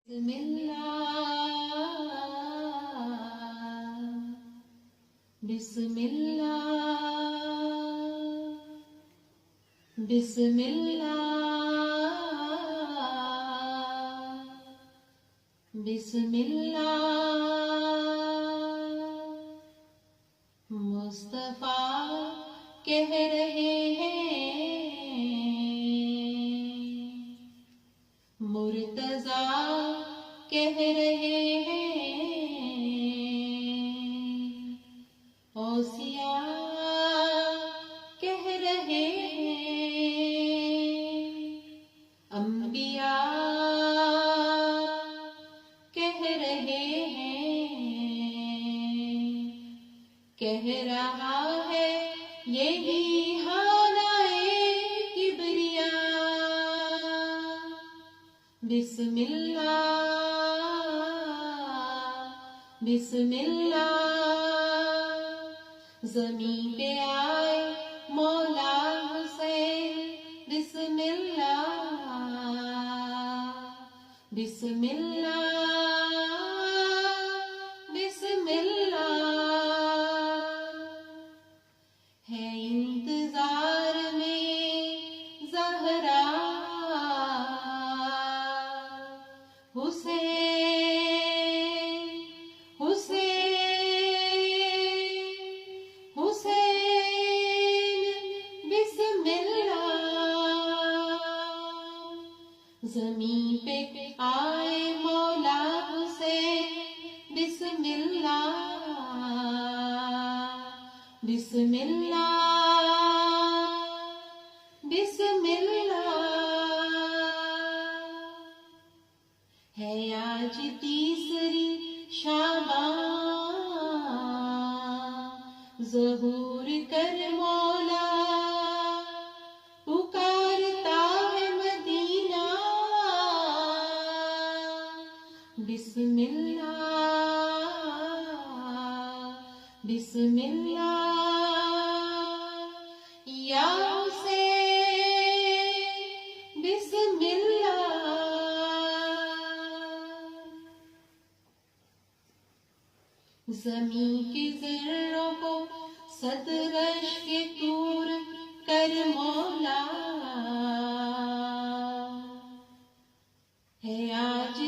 بسم اللہ بسم اللہ بسم اللہ بسم اللہ مصطفیٰ کہہ رہے ہیں مرتضیٰ کہہ رہے ہیں اوصیاء کہہ رہے ہیں انبیاء کہہ رہے ہیں کہہ رہا ہے یہی بسم اللہ بسم اللہ زمین پہ آئے مولا حسین بسم اللہ بسم اللہ بسم اللہ ہے انتظار میں زہرا حسین حسین حسین بسم اللہ زمین پہ آئے مولا حسین بسم اللہ بسم اللہ بسم اللہ ہے آج تیسری شعبان ظہور کر مولا پکارتا ہے مدینہ بسم اللہ بسم اللہ یا حسین بسم زمین کی ذروں کو صدرش کے طور کر مولا ہے آج